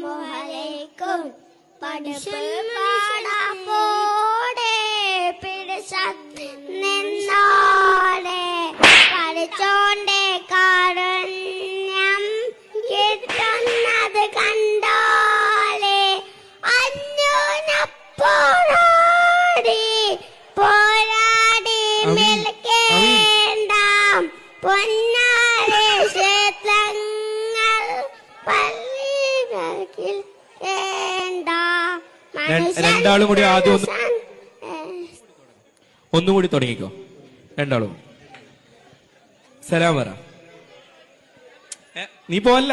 അസ്സലാമുഅലൈക്കും. പഠിപ്പ് പാടാപ്പോടെ നിന്നോടെ പഠിച്ചോണ്ടേ കാരുണ്യം കിട്ടുന്നത് കണ്ടോലെ അന്യോനപ്പോരാടി പോരാടി മിൽക്കേണ്ട പൊന്നാരെ ക്ഷേത്രങ്ങൾ പള്ളികളിൽ വേണ്ട. രണ്ടാളും കൂടി ആദ്യം ഒന്നും കൂടി തുടങ്ങിക്കോ. രണ്ടാളും സലാം പറ. നീ പോവല്ല.